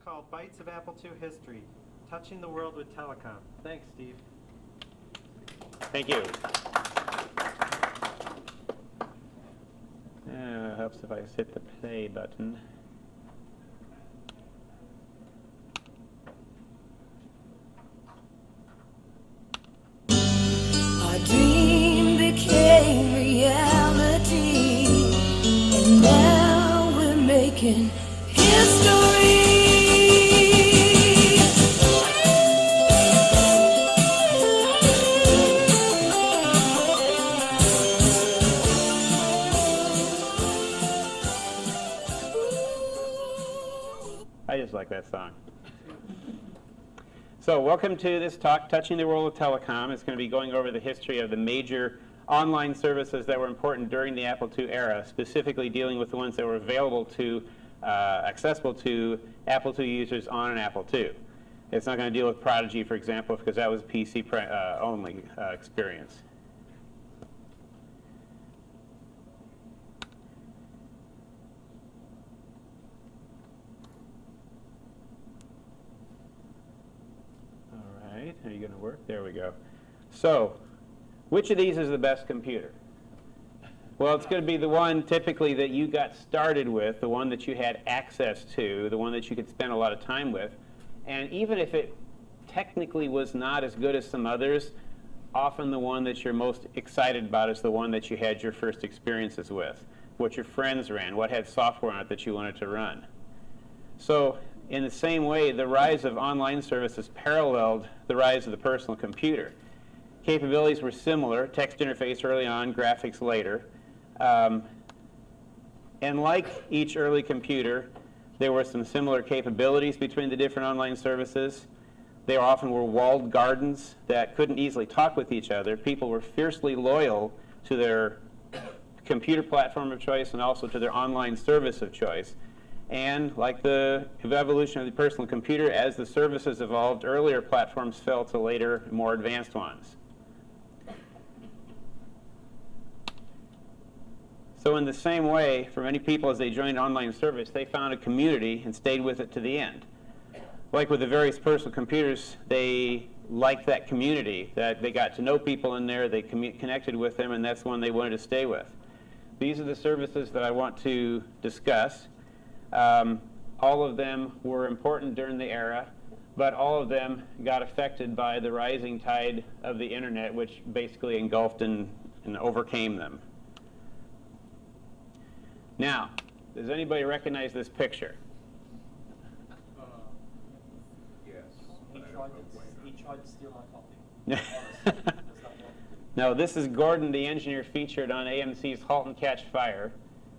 called Bites of Apple II History, Touching the World with Telecom. Thanks, Steve. Thank you. Helps if I just hit the play button. Our dream became reality, and now we're making history. I just like that song. So welcome to this talk, Touching the World of Telecom. It's going to be going over the history of the major online services that were important during the Apple II era, specifically dealing with the ones that were available to, accessible to Apple II users on an Apple II. It's not going to deal with Prodigy, for example, because that was PC only experience. Are you going to work? There we go. So, which of these is the best computer? Well, it's going to be the one typically that you got started with, the one that you had access to, the one that you could spend a lot of time with. And even if it technically was not as good as some others, often the one that you're most excited about is the one that you had your first experiences with, what your friends ran, what had software on it that you wanted to run. So, in the same way, the rise of online services paralleled the rise of the personal computer. Capabilities were similar, text interface early on, graphics later. And like each early computer, there were some similar capabilities between the different online services. They often were walled gardens that couldn't easily talk with each other. People were fiercely loyal to their computer platform of choice and also to their online service of choice. And like the evolution of the personal computer, as the services evolved, earlier platforms fell to later, more advanced ones. So in the same way, for many people as they joined online service, they found a community and stayed with it to the end. Like with the various personal computers, they liked that community, that they got to know people in there, they connected with them, and that's one they wanted to stay with. These are the services that I want to discuss. All of them were important during the era, but all of them got affected by the rising tide of the internet, which basically engulfed and overcame them. Now, does anybody recognize this picture? Yes. He tried to steal my copy. No, this is Gordon, the engineer featured on AMC's *Halt and Catch Fire*.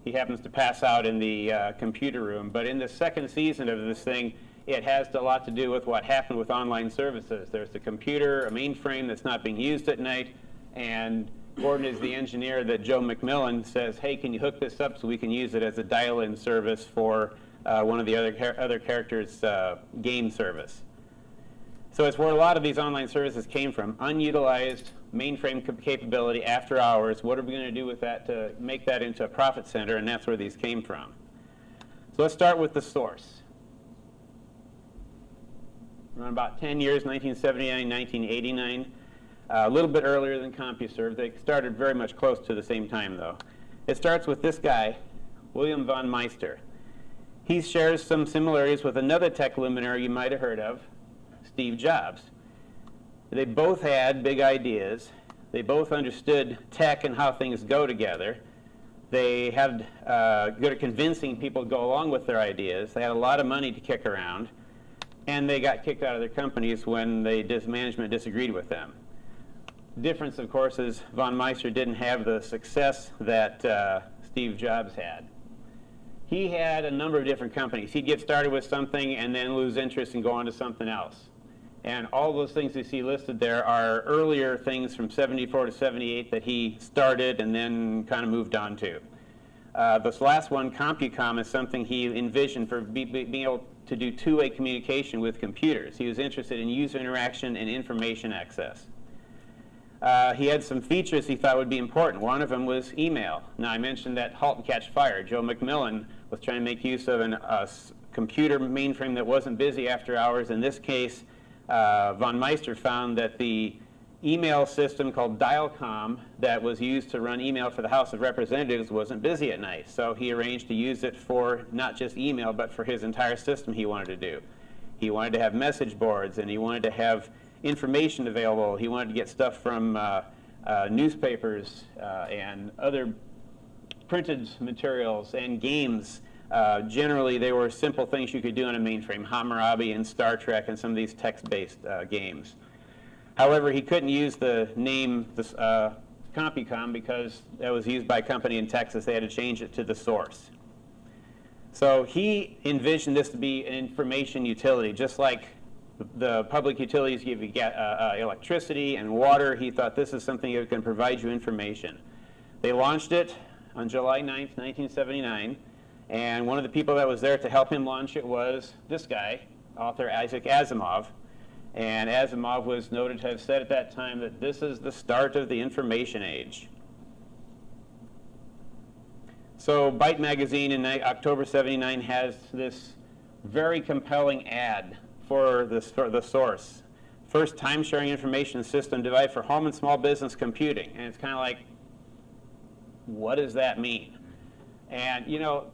He happens to pass out in the computer room. But in the second season of this thing, it has a lot to do with what happened with online services. There's a computer, a mainframe that's not being used at night, and Gordon is the engineer that Joe McMillan says, hey, can you hook this up so we can use it as a dial-in service for one of the other characters' game service. So it's where a lot of these online services came from, unutilized mainframe capability after hours. What are we going to do with that to make that into a profit center? And that's where these came from. So let's start with the source. Around about 10 years, 1979, 1989. A little bit earlier than CompuServe. They started very much close to the same time, though. It starts with this guy, William Vaughn Meister. He shares some similarities with another tech luminary you might have heard of, Steve Jobs. They both had big ideas. They both understood tech and how things go together. They had good at convincing people to go along with their ideas. They had a lot of money to kick around. And they got kicked out of their companies when management disagreed with them. The difference, of course, is Von Meister didn't have the success that Steve Jobs had. He had a number of different companies. He'd get started with something and then lose interest and go on to something else. And all those things you see listed there are earlier things from 74 to 78 that he started and then kind of moved on to. This last one, CompuCom, is something he envisioned for being able to do two-way communication with computers. He was interested in user interaction and information access. He had some features he thought would be important. One of them was email. Now, I mentioned that Halt and Catch Fire. Joe McMillan was trying to make use of a computer mainframe that wasn't busy after hours. In this case, Von Meister found that the email system called Dialcom that was used to run email for the House of Representatives wasn't busy at night. So he arranged to use it for not just email, but for his entire system he wanted to do. He wanted to have message boards, and he wanted to have information available. He wanted to get stuff from newspapers and other printed materials and games. Generally, they were simple things you could do on a mainframe, Hammurabi and Star Trek and some of these text-based games. However, he couldn't use the name CompuCom because that was used by a company in Texas. They had to change it to the source. So he envisioned this to be an information utility, just like the public utilities give you electricity and water. He thought this is something that can provide you information. They launched it on July 9th, 1979, and one of the people that was there to help him launch it was this guy, author Isaac Asimov. And Asimov was noted to have said at that time that this is the start of the information age. So Byte magazine in October '79 has this very compelling ad for the source. First time-sharing information system device for home and small business computing. And it's kind of like, what does that mean? And you know,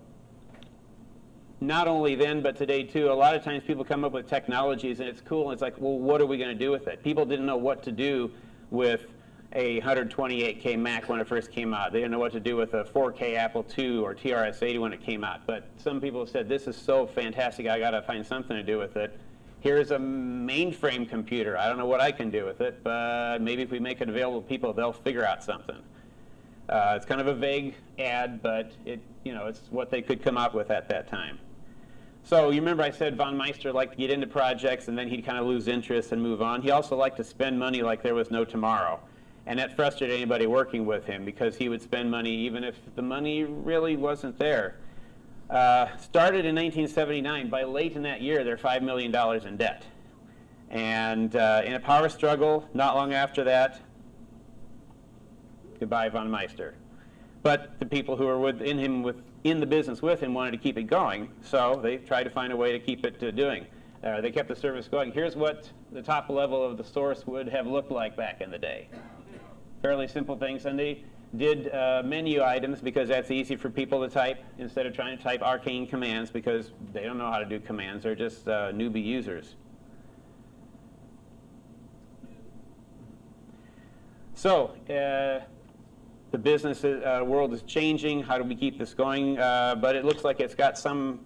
not only then, but today too, a lot of times people come up with technologies and it's cool, and it's like, well, what are we going to do with it? People didn't know what to do with a 128K Mac when it first came out. They didn't know what to do with a 4K Apple II or TRS-80 when it came out. But some people said, this is so fantastic, I got to find something to do with it. Here's a mainframe computer. I don't know what I can do with it, but maybe if we make it available to people, they'll figure out something. It's kind of a vague ad, but it's what they could come up with at that time. So you remember I said Von Meister liked to get into projects and then he'd kind of lose interest and move on. He also liked to spend money like there was no tomorrow. And that frustrated anybody working with him because he would spend money even if the money really wasn't there. Started in 1979. By late in that year, they're $5 million in debt. And in a power struggle, not long after that, goodbye Von Meister. But the people who were in the business with him wanted to keep it going, so they tried to find a way to keep it doing. They kept the service going. Here's what the top level of the source would have looked like back in the day. Fairly simple things, and they did menu items because that's easy for people to type instead of trying to type arcane commands because they don't know how to do commands. They're just newbie users. So the business world is changing. How do we keep this going? But it looks like it's got some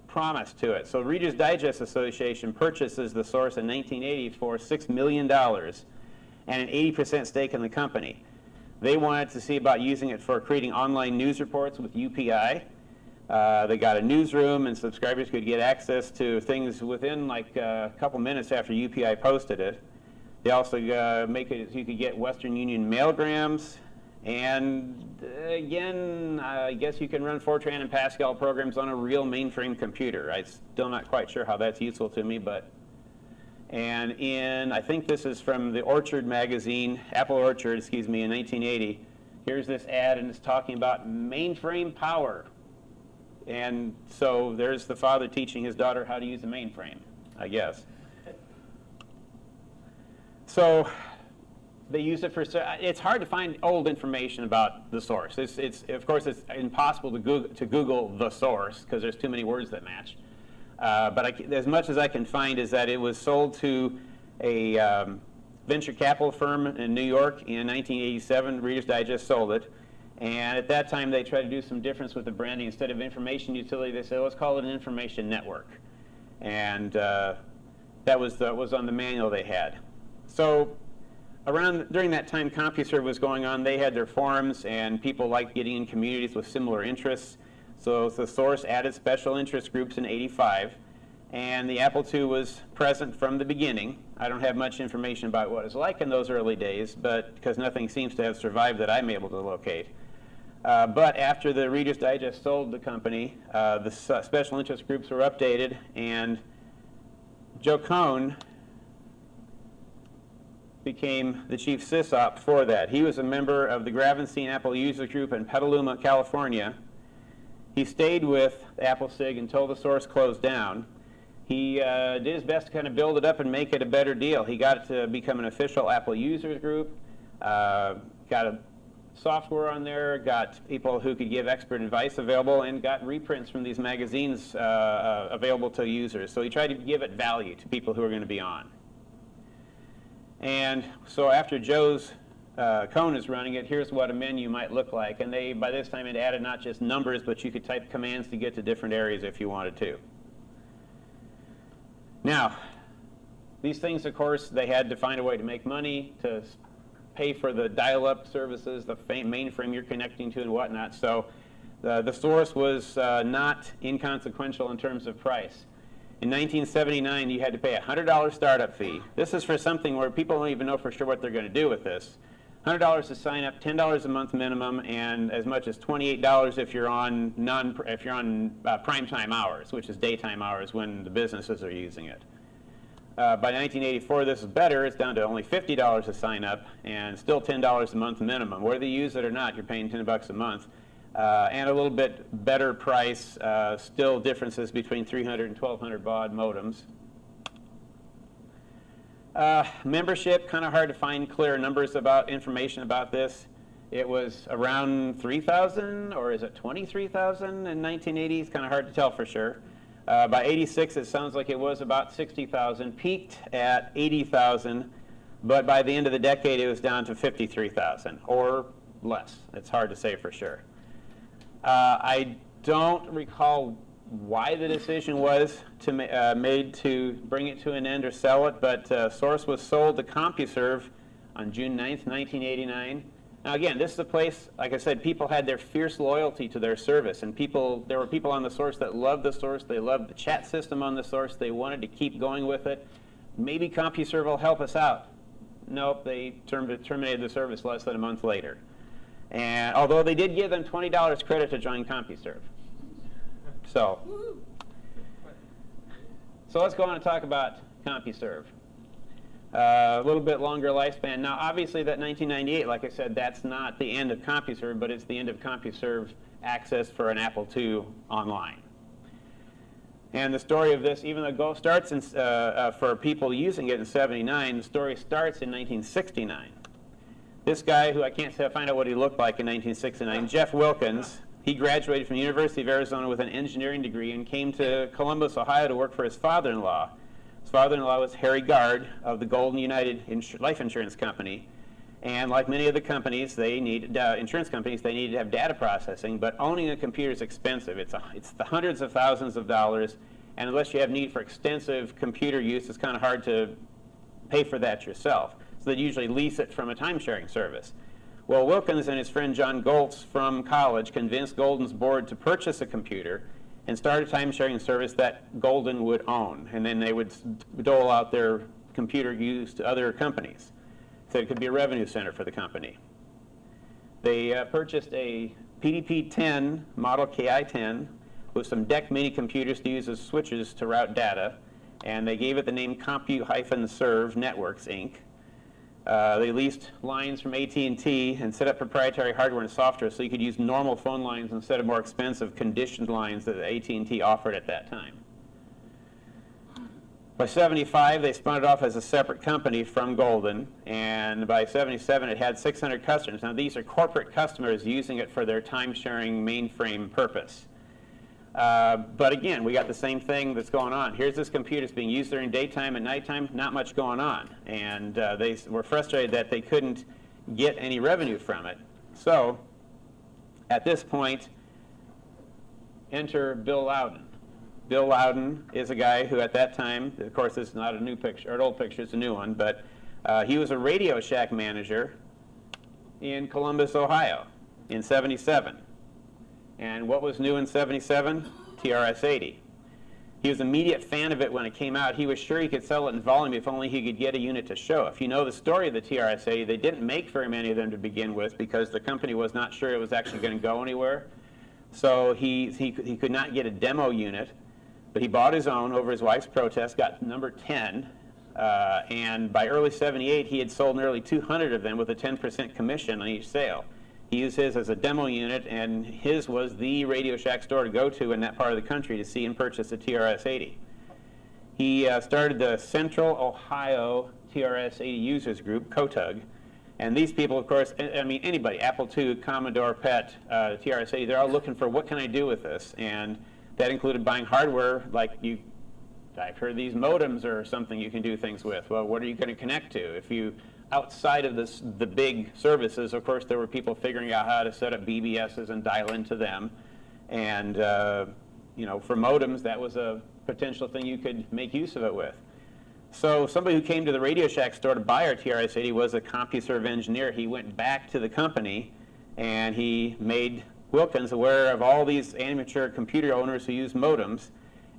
promise to it. So Reader's Digest Association purchases the source in 1980 for $6 million and an 80% stake in the company. They wanted to see about using it for creating online news reports with UPI. They got a newsroom, and subscribers could get access to things within like a couple minutes after UPI posted it. They also make it so you could get Western Union mailgrams, and again, I guess you can run Fortran and Pascal programs on a real mainframe computer. I'm still not quite sure how that's useful to me, but. And I think this is from the Orchard magazine, Apple Orchard, excuse me, in 1980. Here's this ad, and it's talking about mainframe power. And so there's the father teaching his daughter how to use a mainframe, I guess. So they use it for, it's hard to find old information about the source. Of course, it's impossible to Google the source because there's too many words that match. But as much as I can find is that it was sold to a venture capital firm in New York in 1987. Reader's Digest sold it. And at that time, they tried to do some difference with the branding. Instead of information utility, they said, let's call it an information network. And that was on the manual they had. So during that time CompuServe was going on, they had their forums, and people liked getting in communities with similar interests. So the source added special interest groups in '85, and the Apple II was present from the beginning. I don't have much information about what it was like in those early days, but because nothing seems to have survived that I'm able to locate. But after the Reader's Digest sold the company, the special interest groups were updated, and Joe Cohn became the chief sysop for that. He was a member of the Gravenstein Apple User Group in Petaluma, California. He stayed with Appelsig until the source closed down. He did his best to kind of build it up and make it a better deal. He got it to become an official Apple users group, got a software on there, got people who could give expert advice available, and got reprints from these magazines available to users. So he tried to give it value to people who are going to be on. And so after Joe's Cone is running it, here's what a menu might look like. And they, by this time, had added not just numbers, but you could type commands to get to different areas if you wanted to. Now, these things, of course, they had to find a way to make money, to pay for the dial-up services, the mainframe you're connecting to and whatnot. So the source was not inconsequential in terms of price. In 1979, you had to pay a $100 startup fee. This is for something where people don't even know for sure what they're going to do with this. $100 to sign up, $10 a month minimum, and as much as $28 if you're on primetime hours, which is daytime hours when the businesses are using it. By 1984, this is better. It's down to only $50 to sign up, and still $10 a month minimum. Whether you use it or not, you're paying $10 a month. And a little bit better price, still differences between 300 and 1200 baud modems. Membership, kind of hard to find clear numbers about information about this. It was around 3,000, or is it 23,000 in 1980? It's kind of hard to tell for sure. By 86, it sounds like it was about 60,000, peaked at 80,000, but by the end of the decade, it was down to 53,000, or less. It's hard to say for sure. I don't recall why the decision was made to bring it to an end or sell it, but Source was sold to CompuServe on June 9th, 1989. Now again, this is a place, like I said, people had their fierce loyalty to their service, and there were people on the Source that loved the Source, they loved the chat system on the Source, they wanted to keep going with it. Maybe CompuServe will help us out. Nope, they terminated the service less than a month later. And although they did give them $20 credit to join CompuServe. So let's go on and talk about CompuServe. A little bit longer lifespan. Now, obviously, that 1998, like I said, that's not the end of CompuServe, but it's the end of CompuServe access for an Apple II online. And the story of this, even though Go starts for people using it in '79, the story starts in 1969. This guy, who I can't find out what he looked like in 1969, Jeff Wilkins, he graduated from the University of Arizona with an engineering degree and came to Columbus, Ohio to work for his father-in-law. His father-in-law was Harry Gard of the Golden United Life Insurance Company. And like many of the companies, insurance companies, they needed to have data processing, but owning a computer is expensive. It's the hundreds of thousands of dollars, and unless you have need for extensive computer use, it's kind of hard to pay for that yourself. So they usually lease it from a time-sharing service. Well, Wilkins and his friend John Goltz from college convinced Golden's board to purchase a computer and start a time-sharing service that Golden would own, and then they would dole out their computer use to other companies. So it could be a revenue center for the company. They purchased a PDP-10 model KI-10 with some DEC mini computers to use as switches to route data, and they gave it the name CompuServe Networks, Inc. They leased lines from AT&T and set up proprietary hardware and software so you could use normal phone lines instead of more expensive conditioned lines that AT&T offered at that time. By '75, they spun it off as a separate company from Golden, and by '77, it had 600 customers. Now, these are corporate customers using it for their time-sharing mainframe purpose. But again, we got the same thing that's going on. Here's this computer that's being used during daytime and nighttime, not much going on. And they were frustrated that they couldn't get any revenue from it. So, at this point, enter Bill Loudon. Bill Loudon is a guy who at that time, of course this is not a new picture, or an old picture, it's a new one, but he was a Radio Shack manager in Columbus, Ohio in '77. And what was new in '77? TRS-80. He was an immediate fan of it when it came out. He was sure he could sell it in volume if only he could get a unit to show. If you know the story of the TRS-80, they didn't make very many of them to begin with because the company was not sure it was actually going to go anywhere. So he could not get a demo unit, but he bought his own over his wife's protest, got number 10, and by early '78, he had sold nearly 200 of them with a 10% commission on each sale. He used his as a demo unit, and his was the Radio Shack store to go to in that part of the country to see and purchase a TRS-80. He started the Central Ohio TRS-80 Users Group, COTUG, and these people, of course, I mean anybody, Apple II, Commodore, PET, TRS-80, they're all looking for what can I do with this, and that included buying hardware like I've heard these modems or something you can do things with. Well, what are you going to connect to? If you, outside of the big services, of course, there were people figuring out how to set up BBSs and dial into them. And, you know, for modems, that was a potential thing you could make use of it with. So somebody who came to the Radio Shack store to buy our TRS-80 was a CompuServe engineer. He went back to the company, and he made Wilkins aware of all these amateur computer owners who use modems.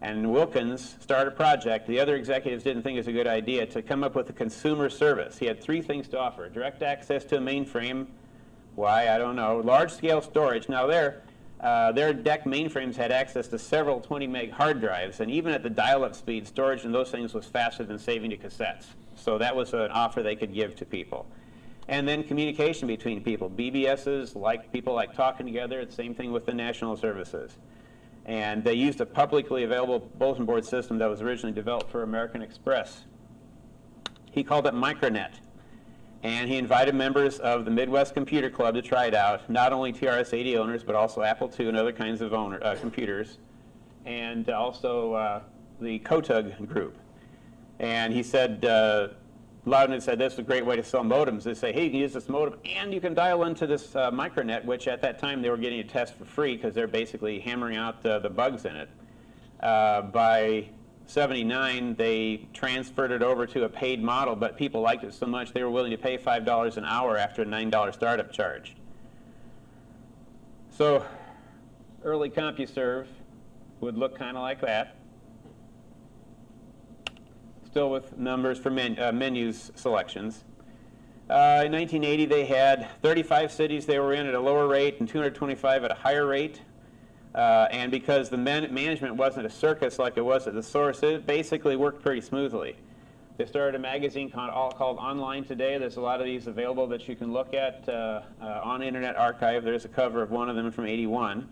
And Wilkins started a project the other executives didn't think it was a good idea to come up with a consumer service. He had three things to offer: direct access to a mainframe, why, I don't know, large-scale storage. Now their DEC mainframes had access to several 20-meg hard drives, and even at the dial-up speed, storage in those things was faster than saving to cassettes. So that was an offer they could give to people. And then communication between people. BBSs, like people like talking together. It's the same thing with the national services. And they used a publicly available bulletin board system that was originally developed for American Express. He called it Micronet. And he invited members of the Midwest Computer Club to try it out, not only TRS-80 owners, but also Apple II and other kinds of computers, and also the COTUG group. And he said, Loudon had said this was a great way to sell modems. They say, hey, you can use this modem and you can dial into this Micronet, which at that time they were getting a test for free because they're basically hammering out the bugs in it. By '79, they transferred it over to a paid model, but people liked it so much they were willing to pay $5 an hour after a $9 startup charge. So early CompuServe would look kind of like that. Still with numbers for menus selections. In 1980, they had 35 cities they were in at a lower rate and 225 at a higher rate. And because the management wasn't a circus like it was at the source, it basically worked pretty smoothly. They started a magazine called Online Today. There's a lot of these available that you can look at on Internet Archive. There's a cover of one of them from '81.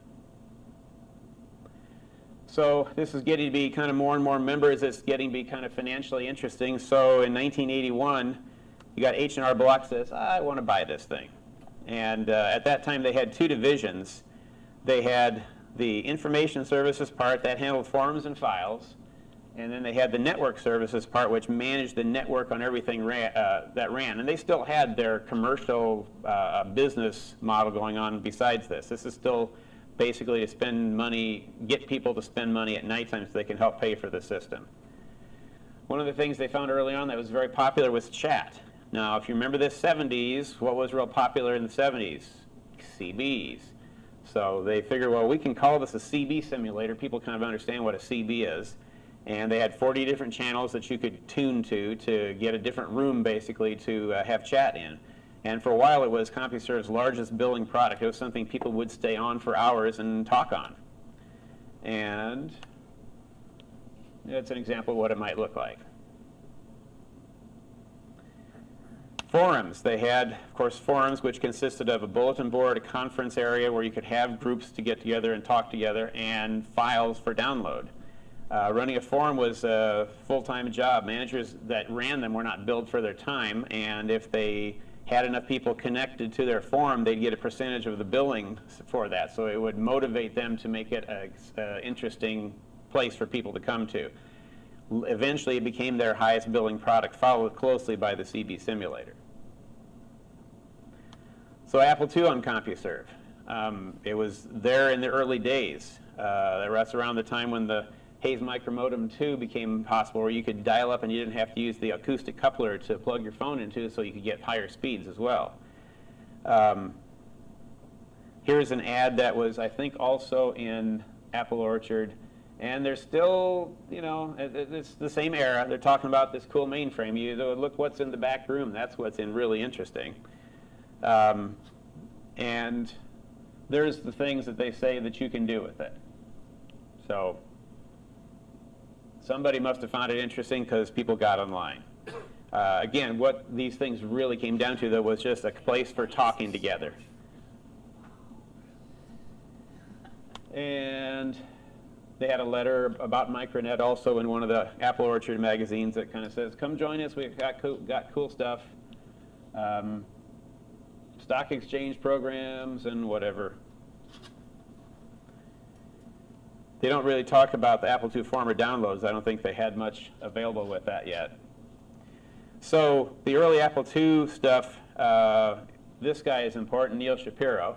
So this is getting to be kind of more and more members. It's getting to be kind of financially interesting. So in 1981, you got H&R Block says, I want to buy this thing. And at that time, they had two divisions. They had the information services part that handled forms and files. And then they had the network services part, which managed the network on everything that ran. And they still had their commercial business model going on besides this. This is still basically to spend money, get people to spend money at nighttime so they can help pay for the system. One of the things they found early on that was very popular was chat. Now, if you remember the 70s, what was real popular in the 70s? CBs. So they figured, well, we can call this a CB simulator. People kind of understand what a CB is. And they had 40 different channels that you could tune to get a different room, basically, to have chat in. And for a while, it was CompuServe's largest billing product. It was something people would stay on for hours and talk on. And that's an example of what it might look like. Forums. They had, of course, forums, which consisted of a bulletin board, a conference area where you could have groups to get together and talk together, and files for download. Running a forum was a full-time job. Managers that ran them were not billed for their time, and if they had enough people connected to their forum, they'd get a percentage of the billing for that. So it would motivate them to make it an interesting place for people to come to. Eventually, it became their highest billing product, followed closely by the CB simulator. So Apple II on CompuServe. It was there in the early days. That's around the time when the Hayes Micromodem 2 became possible, where you could dial up and you didn't have to use the acoustic coupler to plug your phone into, so you could get higher speeds as well. Here's an ad that was, I think, also in Apple Orchard. And they're still, you know, it's the same era. They're talking about this cool mainframe. You look what's in the back room. That's what's really interesting. And there's the things that they say that you can do with it. So somebody must have found it interesting because people got online. Again, what these things really came down to, though, was just a place for talking together. And they had a letter about Micronet also in one of the Apple Orchard magazines that kind of says, come join us, we've got cool stuff. Stock exchange programs and whatever. They don't really talk about the Apple II former downloads. I don't think they had much available with that yet. So the early Apple II stuff, this guy is important, Neil Shapiro.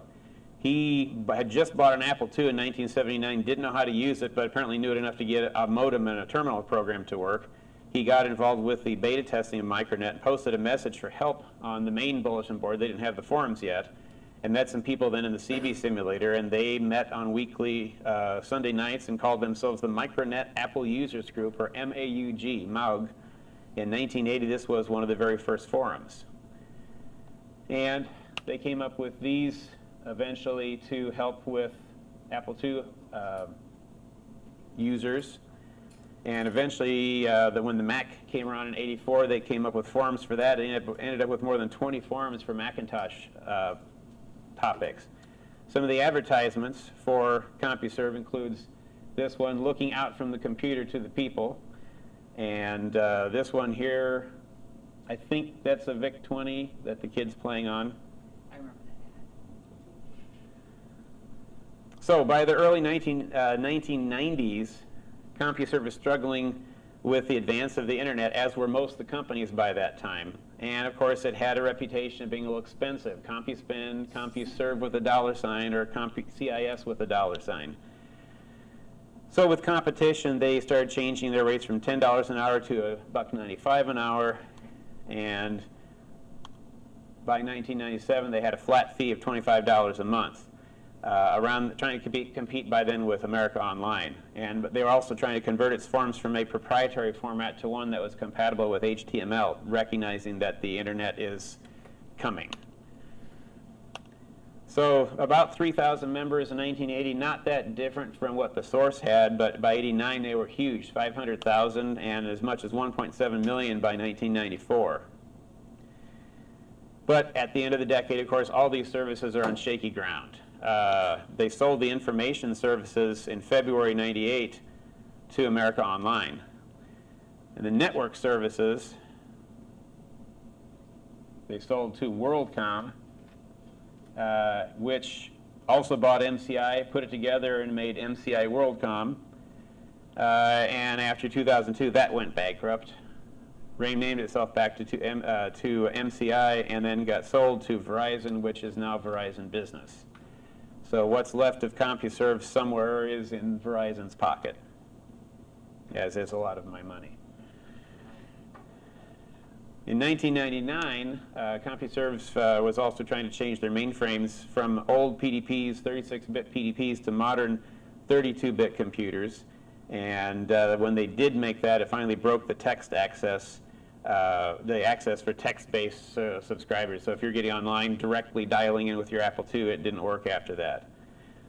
He had just bought an Apple II in 1979, didn't know how to use it, but apparently knew it enough to get a modem and a terminal program to work. He got involved with the beta testing of Micronet and posted a message for help on the main bulletin board. They didn't have the forums yet. And met some people then in the CB simulator, and they met on weekly Sunday nights and called themselves the Micronet Apple Users Group, or MAUG, MAUG. In 1980, this was one of the very first forums. And they came up with these eventually to help with Apple II users. And eventually, when the Mac came around in '84, they came up with forums for that. They ended up with more than 20 forums for Macintosh topics. Some of the advertisements for CompuServe includes this one, looking out from the computer to the people. And this one here, I think that's a VIC-20 that the kid's playing on. I remember that. So by the early 1990s, CompuServe was struggling with the advance of the internet, as were most of the companies by that time. And of course, it had a reputation of being a little expensive. CompuSpend, CompuServe with a $sign, or CIS with a $sign. So with competition, they started changing their rates from $10 an hour to $1.95 an hour. And by 1997, they had a flat fee of $25 a month. Trying to compete by then with America Online. But they were also trying to convert its forms from a proprietary format to one that was compatible with HTML, recognizing that the internet is coming. So about 3,000 members in 1980, not that different from what the source had, but by '89 they were huge, 500,000 and as much as 1.7 million by 1994. But at the end of the decade, of course, all these services are on shaky ground. They sold the information services in February '98 to America Online. And the network services, they sold to WorldCom, which also bought MCI, put it together and made MCI WorldCom. And after 2002, that went bankrupt. Renamed itself back to MCI and then got sold to Verizon, which is now Verizon Business. So what's left of CompuServe somewhere is in Verizon's pocket, as is a lot of my money. In 1999, CompuServe was also trying to change their mainframes from old PDPs, 36-bit PDPs, to modern 32-bit computers. And when they did make that, it finally broke the text access, the access for text-based subscribers. So if you're getting online directly dialing in with your Apple II, it didn't work after that.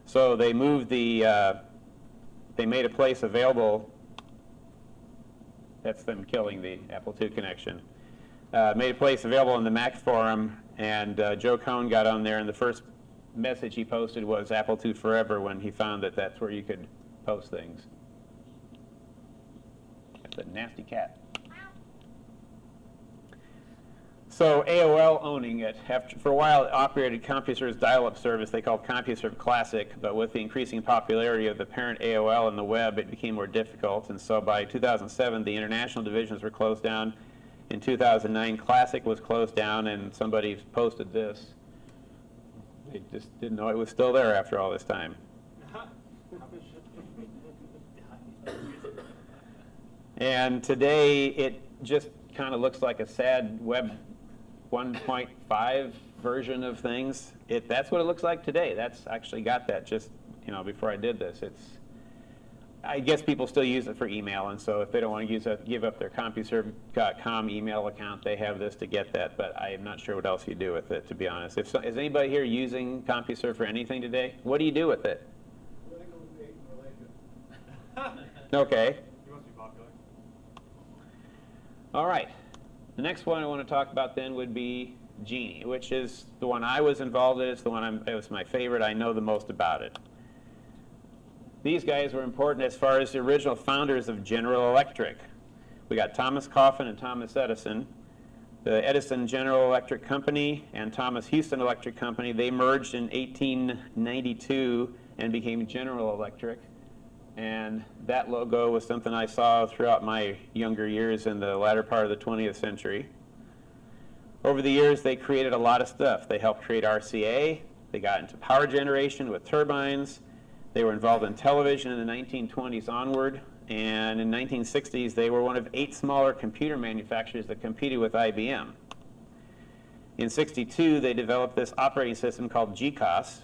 So they moved they made a place available. That's them killing the Apple II connection. Made a place available in the Mac forum, and Joe Cohn got on there, and the first message he posted was Apple II Forever, when he found that that's where you could post things. That's a nasty cat. So AOL owning it. For a while, it operated CompuServe's dial-up service they called CompuServe Classic, but with the increasing popularity of the parent AOL and the web, it became more difficult. And so by 2007, the international divisions were closed down. In 2009, Classic was closed down, and somebody posted this. They just didn't know it was still there after all this time. And today, it just kind of looks like a sad web 1.5 version of things. That's what it looks like today. That's actually got that just before I did this. I guess people still use it for email, and so if they don't want to give up their CompuServe.com email account, they have this to get that. But I am not sure what else you do with it, to be honest. Is anybody here using CompuServe for anything today? What do you do with it? Okay. You must be popular. All right. The next one I want to talk about then would be GEnie, which is the one I was involved in. It's the one it was my favorite. I know the most about it. these guys were important as far as the original founders of General Electric. We got Thomas Coffin and Thomas Edison. The Edison General Electric Company and Thomas Houston Electric Company, they merged in 1892 and became General Electric. And that logo was something I saw throughout my younger years in the latter part of the 20th century. Over the years, they created a lot of stuff. They helped create RCA. They got into power generation with turbines. They were involved in television in the 1920s onward. And in the 1960s, they were one of 8 smaller computer manufacturers that competed with IBM. In '62, they developed this operating system called GEnie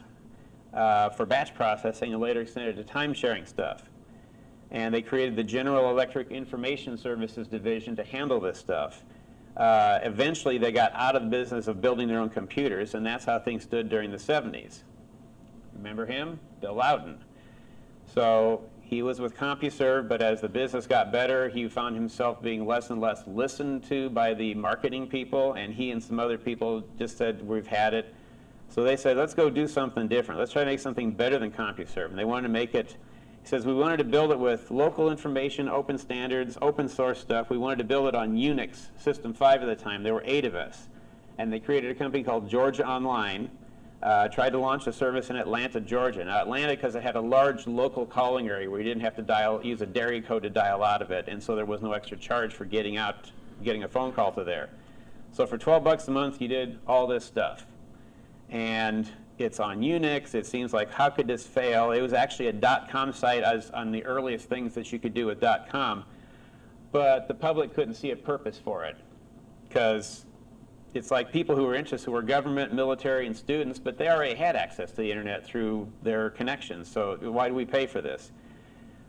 for batch processing and later extended to time-sharing stuff. And they created the General Electric Information Services Division to handle this stuff. Eventually, they got out of the business of building their own computers, and that's how things stood during the 70s. Remember him? Bill Loudon. So he was with CompuServe, but as the business got better, he found himself being less and less listened to by the marketing people, and he and some other people just said, we've had it. So they said, let's go do something different. Let's try to make something better than CompuServe. And they wanted to make it, he says, we wanted to build it with local information, open standards, open source stuff. We wanted to build it on Unix, System 5 at the time. There were 8 of us. And they created a company called Georgia Online, tried to launch a service in Atlanta, Georgia. Now Atlanta, because it had a large local calling area where you didn't have to use a dairy code to dial out of it, and so there was no extra charge for getting a phone call to there. So for $12 a month, you did all this stuff. And it's on Unix. It seems like, how could this fail? It was actually a .com site as on the earliest things that you could do with .com. But the public couldn't see a purpose for it, because it's like people who were interested, who were government, military, and students, but they already had access to the internet through their connections. So why do we pay for this?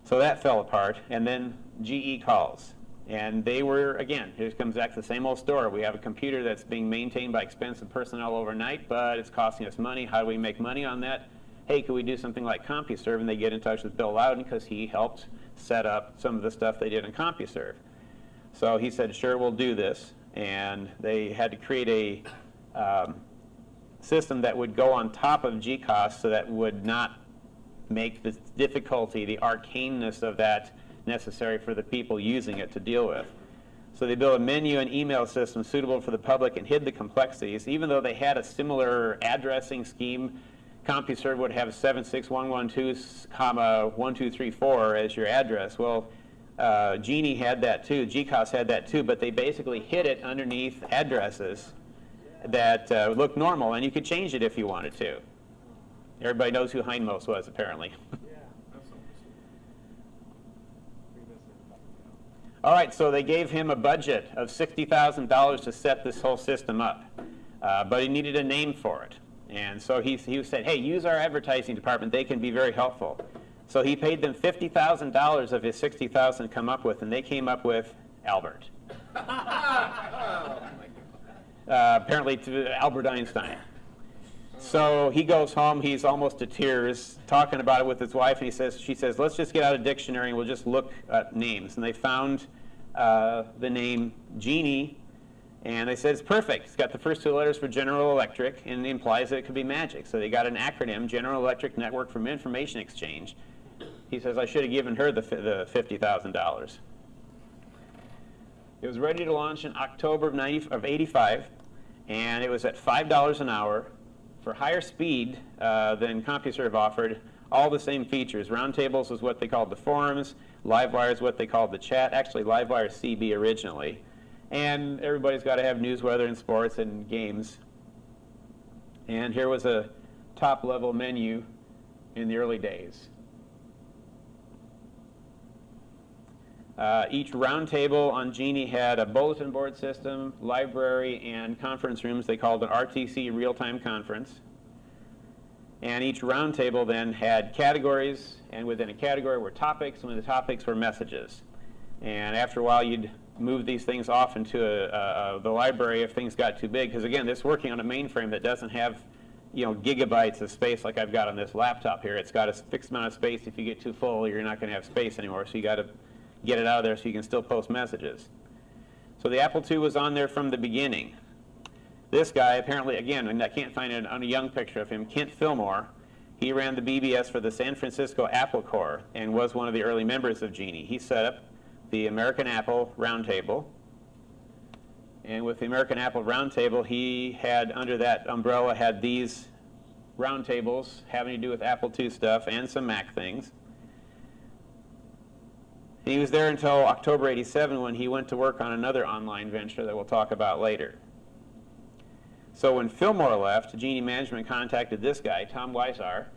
So that fell apart. And then GE calls. And they were, again, here comes back to the same old story. We have a computer that's being maintained by expensive personnel overnight, but it's costing us money. How do we make money on that? Hey, could we do something like CompuServe? And they get in touch with Bill Loudon because he helped set up some of the stuff they did in CompuServe. So he said, sure, we'll do this. And they had to create a system that would go on top of GEnie so that would not make the difficulty, the arcaneness of that necessary for the people using it to deal with. So they built a menu and email system suitable for the public and hid the complexities. Even though they had a similar addressing scheme, CompuServe would have 76112, 1234 as your address. Well, GEnie had that too, GEnie had that too, but they basically hid it underneath addresses that looked normal, and you could change it if you wanted to. Everybody knows who Hindmose was, apparently. All right, so they gave him a budget of $60,000 to set this whole system up, but he needed a name for it. And so he said, hey, use our advertising department. They can be very helpful. So he paid them $50,000 of his $60,000 to come up with, and they came up with Albert. Apparently to Albert Einstein. So he goes home, he's almost to tears, talking about it with his wife, and she says, let's just get out a dictionary and we'll just look at names. And they found the name GEnie, and they said, it's perfect. It's got the first 2 letters for General Electric, and it implies that it could be magic. So they got an acronym, General Electric Network for Information Exchange. He says, I should have given her the $50,000. It was ready to launch in October of '85, and it was at $5 an hour for higher speed than CompuServe offered. All the same features. Roundtables was what they called the forums. Livewire is what they called the chat. Actually, Livewire is CB originally. And everybody's got to have news, weather, and sports, and games. And here was a top-level menu in the early days. Each roundtable on GEnie had a bulletin board system, library, and conference rooms they called an RTC real-time conference. And each roundtable then had categories, and within a category were topics, and within the topics were messages. And after a while, you'd move these things off into the library if things got too big, because again, this is working on a mainframe that doesn't have gigabytes of space like I've got on this laptop here. It's got a fixed amount of space. If you get too full, you're not going to have space anymore, so you got to get it out of there so you can still post messages. So the Apple II was on there from the beginning. This guy, apparently, again, and I can't find it on a young picture of him, Kent Fillmore, He ran the BBS for the San Francisco Apple Corps and was one of the early members of GEnie. He set up the American Apple Roundtable. And with the American Apple Roundtable, he had, under that umbrella, had these roundtables having to do with Apple II stuff and some Mac things. He was there until October '87 when he went to work on another online venture that we'll talk about later. So when Fillmore left, GEnie Management contacted this guy, Tom Weissar,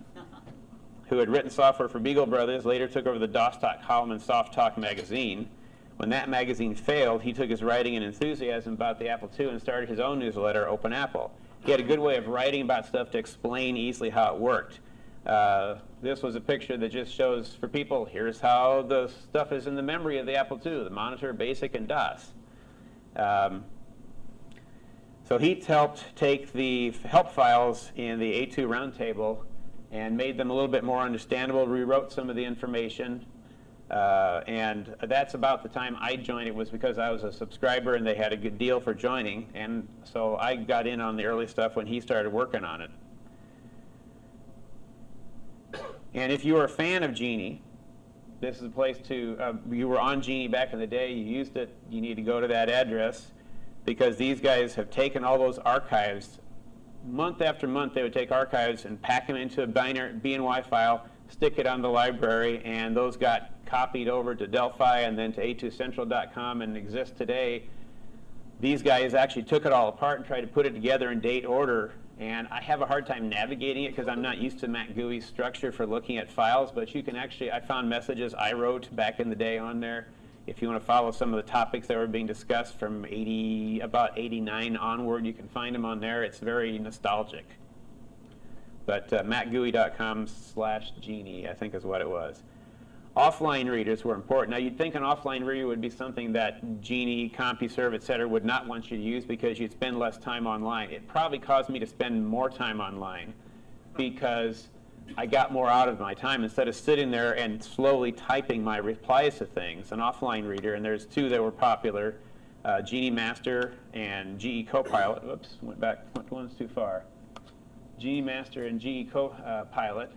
who had written software for Beagle Brothers, later took over the DOS Talk column in Soft Talk magazine. When that magazine failed, he took his writing and enthusiasm about the Apple II and started his own newsletter, Open Apple. He had a good way of writing about stuff to explain easily how it worked. This was a picture that just shows for people, here's how the stuff is in the memory of the Apple II, the monitor, BASIC, and DOS. So he helped take the help files in the A2 Roundtable and made them a little bit more understandable, rewrote some of the information. And that's about the time I joined. It was because I was a subscriber and they had a good deal for joining. And so I got in on the early stuff when he started working on it. And if you were a fan of GEnie, this is a place to, you were on GEnie back in the day, you used it, you need to go to that address, because these guys have taken all those archives. Month after month, they would take archives and pack them into a binary BNY file, stick it on the library, and those got copied over to Delphi and then to a2central.com and exist today. These guys actually took it all apart and tried to put it together in date order, and I have a hard time navigating it because I'm not used to Mac GUI's structure for looking at files, but you can actually, I found messages I wrote back in the day on there. If you want to follow some of the topics that were being discussed from about 89 onward, you can find them on there. It's very nostalgic. But macgui.com/GEnie, I think is what it was. Offline readers were important. Now, you'd think an offline reader would be something that GEnie, CompuServe, et cetera, would not want you to use because you'd spend less time online. It probably caused me to spend more time online because I got more out of my time. Instead of sitting there and slowly typing my replies to things, an offline reader, and there's two that were popular, GEnie Master and GE Copilot. Oops, went one's too far. GEnie Master and GE Copilot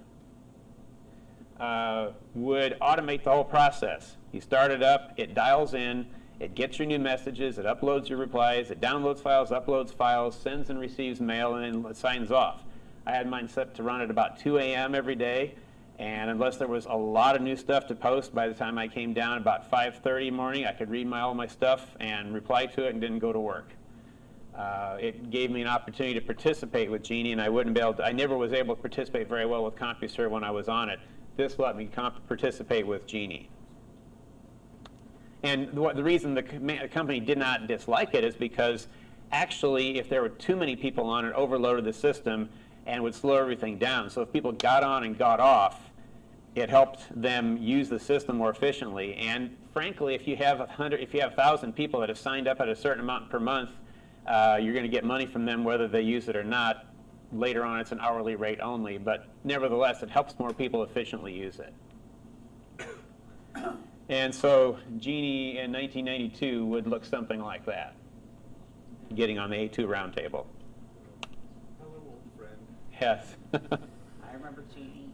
would automate the whole process. You start it up, it dials in, it gets your new messages, it uploads your replies, it downloads files, uploads files, sends and receives mail, and then signs off. I had mine set to run at about 2 a.m. every day, and unless there was a lot of new stuff to post, by the time I came down about 5:30 in the morning, I could read all my stuff and reply to it and didn't go to work. It gave me an opportunity to participate with GEnie, and I never was able to participate very well with CompuServe when I was on it. This let me participate with GEnie. And the reason the company did not dislike it is because actually, if there were too many people on it, overloaded the system and would slow everything down. So if people got on and got off, it helped them use the system more efficiently. And frankly, if you have 1,000 people that have signed up at a certain amount per month, you're going to get money from them whether they use it or not. Later on, it's an hourly rate only, but nevertheless, it helps more people efficiently use it. And so GEnie in 1992 would look something like that, getting on the A2 Roundtable. Hello, old friend. Yes. I remember GE.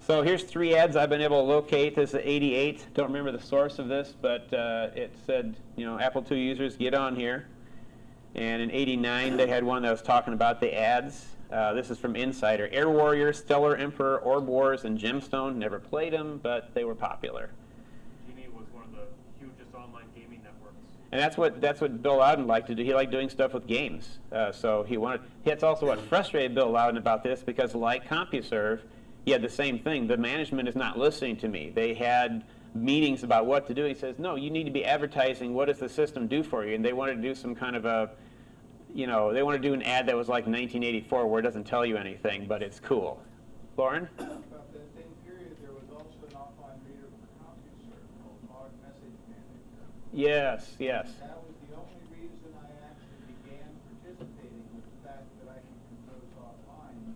So here's 3 ads I've been able to locate. This is 88. Don't remember the source of this, but it said, Apple II users, get on here. And in 89, they had one that was talking about the ads. This is from Insider. Air Warrior, Stellar Emperor, Orb Wars, and Gemstone. Never played them, but they were popular. GEnie was one of the hugest online gaming networks. And that's what Bill Loudon liked to do. He liked doing stuff with games. So that's also what frustrated Bill Loudon about this, because like CompuServe, he had the same thing. The management is not listening to me. They had meetings about what to do. He says, no, you need to be advertising what does the system do for you. And they wanted to do some kind of they want to do an ad that was like 1984 where it doesn't tell you anything, but it's cool. Lauren? About that same period, there was also an offline reader for CompuServe called Log Message Manager. Yes, yes. That was the only reason I actually began participating, with the fact that I could compose offline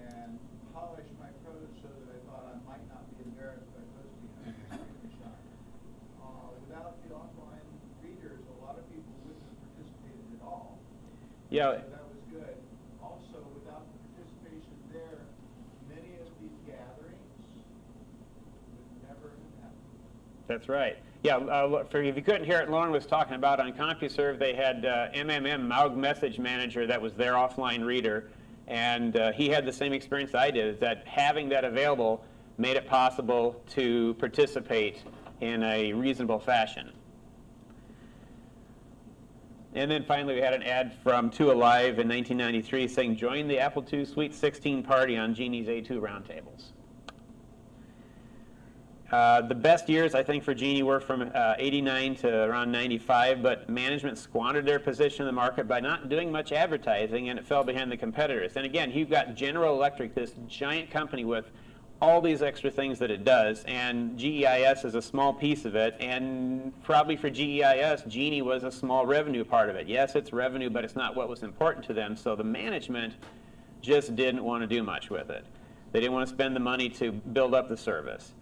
and polish my prose so that I thought I might not be embarrassed by posting a screenshot. Without the offline readers, a lot of people wouldn't have participated at all. Yeah. So that was good. Also, without the participation there, That's right. Yeah, if you couldn't hear it, Lauren was talking about on CompuServe, they had MMM, Maug Message Manager, that was their offline reader. And he had the same experience I did, is that having that available made it possible to participate in a reasonable fashion. And then finally, we had an ad from Two Alive in 1993 saying, join the Apple II Sweet 16 party on GEnie's A2 roundtables. The best years, I think, for GEnie were from 89 to around 95, but management squandered their position in the market by not doing much advertising, and it fell behind the competitors. And again, you've got General Electric, this giant company with all these extra things that it does, and GEIS is a small piece of it, and probably for GEIS, GEnie was a small revenue part of it. Yes, it's revenue, but it's not what was important to them, so the management just didn't want to do much with it. They didn't want to spend the money to build up the service.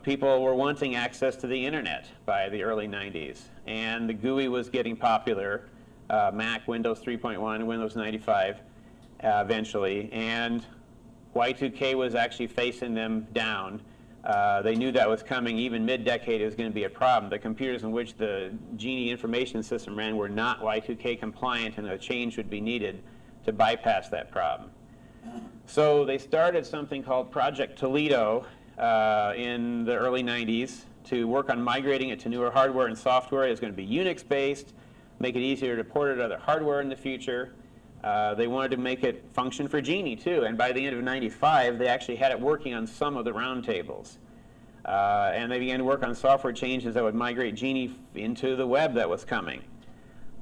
People were wanting access to the internet by the early 90s, and the GUI was getting popular, Mac, Windows 3.1, Windows 95 eventually, and Y2K was actually facing them down. They knew that was coming. Even mid-decade, it was going to be a problem. The computers in which the GEnie information system ran were not Y2K compliant, and a change would be needed to bypass that problem. So they started something called Project Toledo in the early 90s to work on migrating it to newer hardware and software. It was going to be Unix-based, make it easier to port it to other hardware in the future. They wanted to make it function for GEnie, too, and by the end of 95, they actually had it working on some of the roundtables. And they began to work on software changes that would migrate GEnie into the web that was coming.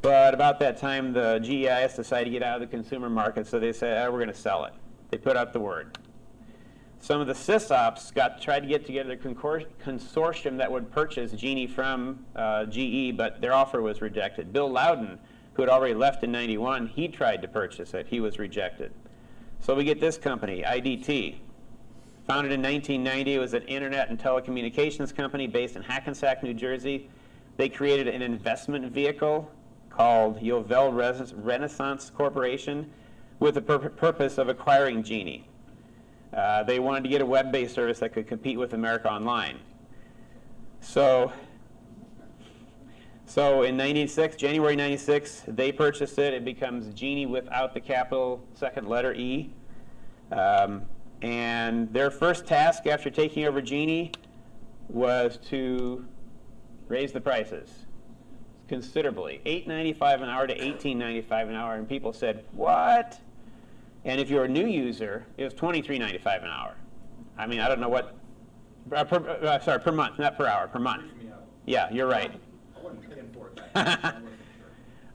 But about that time, the GEIS decided to get out of the consumer market, so they said, we're going to sell it. They put out the word. Some of the sysops tried to get together a consortium that would purchase GEnie from GE, but their offer was rejected. Bill Loudon, who had already left in 91, he tried to purchase it. He was rejected. So we get this company, IDT. Founded in 1990, it was an internet and telecommunications company based in Hackensack, New Jersey. They created an investment vehicle called Yovel Renaissance Corporation with the purpose of acquiring GEnie. They wanted to get a web-based service that could compete with America Online. So in January 96, they purchased it. It becomes GEnie without the capital second letter E. And their first task after taking over GEnie was to raise the prices considerably, $8.95 an hour to $18.95 an hour, and people said, what? And if you're a new user, it was $23.95 an hour. I mean, I don't know what, per month, not per hour, per month. Yeah, you're right. I wasn't paying for it back then. I wasn't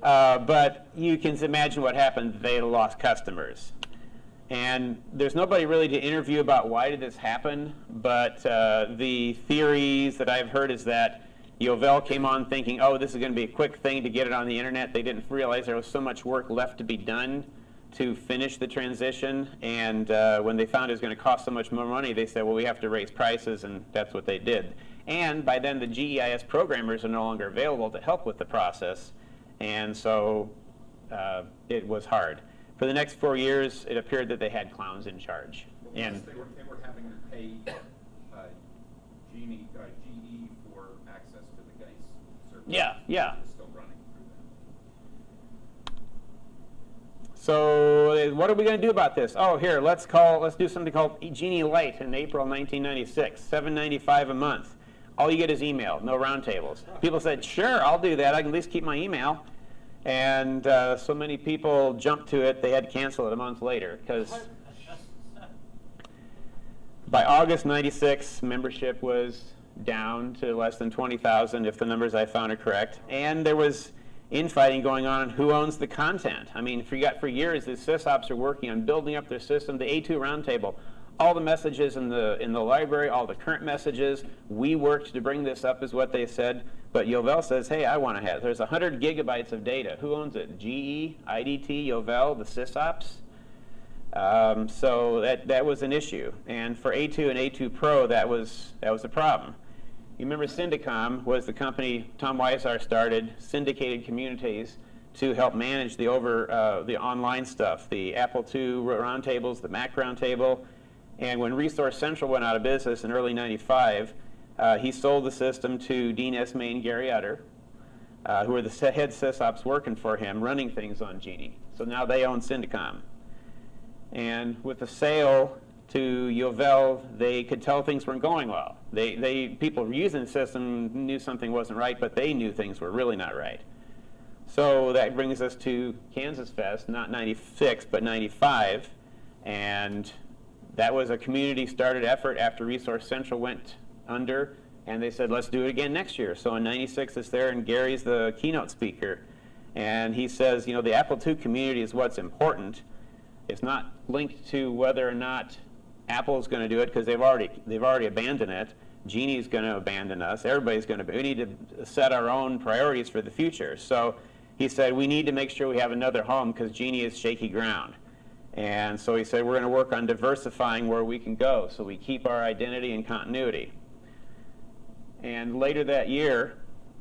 sure. But you can imagine what happened. They lost customers. And there's nobody really to interview about why did this happen, but the theories that I've heard is that Yovel came on thinking, oh, this is going to be a quick thing to get it on the internet. They didn't realize there was so much work left to be done to finish the transition, and when they found it was going to cost so much more money, they said, well, we have to raise prices, and that's what they did. And by then, the GEIS programmers are no longer available to help with the process, and so it was hard. For the next 4 years, it appeared that they had clowns in charge. Well, and they were having to pay GE for access to the GEIS server. Yeah. It's still running through that. So what are we going to do about this? Oh, here, let's do something called GEnie Lite in April 1996, $7.95 a month. All you get is email, no roundtables. People said, sure, I'll do that. I can at least keep my email. And so many people jumped to it, they had to cancel it a month later, because by August 96, membership was down to less than 20,000, if the numbers I found are correct. And there was infighting going on who owns the content. I mean, for years, the sysops are working on building up their system, the A2 roundtable. All the messages in the library, all the current messages, we worked to bring this up, is what they said. But Yovel says, hey, I want to have. There's 100 gigabytes of data. Who owns it? GE, IDT, Yovel, the sysops? So that was an issue. And for A2 and A2 Pro, that was a problem. You remember Syndicom was the company Tom Weissar started, syndicated communities to help manage the online stuff, the Apple II roundtables, the Mac roundtable. And when Resource Central went out of business in early 95, he sold the system to Dean S. May and Gary Utter, who were the head sysops working for him, running things on GEnie. So now they own Syndicom. And with the sale to Yovel, they could tell things weren't going well. People using the system knew something wasn't right, but they knew things were really not right. So that brings us to Kansasfest, not 96, but 95. And that was a community-started effort after Resource Central went under, and they said, let's do it again next year. So in 96, it's there, and Gary's the keynote speaker. And he says, the Apple II community is what's important. It's not linked to whether or not Apple's going to do it, because they've already abandoned it. GEnie's going to abandon us. Everybody's going to. We need to set our own priorities for the future. So he said we need to make sure we have another home because GEnie is shaky ground. And so he said we're going to work on diversifying where we can go, so we keep our identity and continuity. And later that year,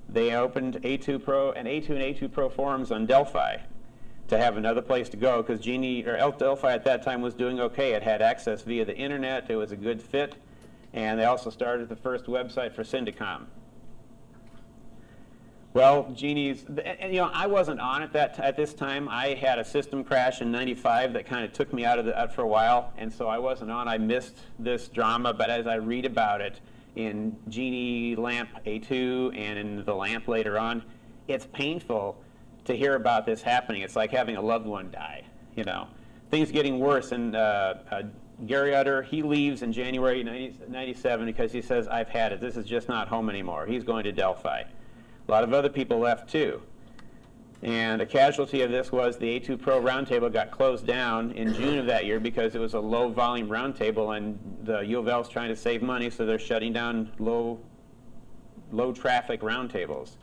they opened A2 Pro and A2 and A2 Pro forums on Delphi to have another place to go, because Delphi at that time was doing okay. It had access via the internet. It was a good fit. And they also started the first website for Syndicom. Well, GEnie's, I wasn't on it at this time. I had a system crash in 95 that kind of took me out of it for a while, and so I wasn't on. I missed this drama, but as I read about it in GEnie LAMP A2 and in the LAMP later on, it's painful to hear about this happening. It's like having a loved one die, Things getting worse, and Gary Utter, he leaves in January 97 because he says, I've had it. This is just not home anymore. He's going to Delphi. A lot of other people left too. And a casualty of this was the A2 Pro roundtable got closed down in June of that year because it was a low volume roundtable, and the U of L's trying to save money, so they're shutting down low traffic roundtables.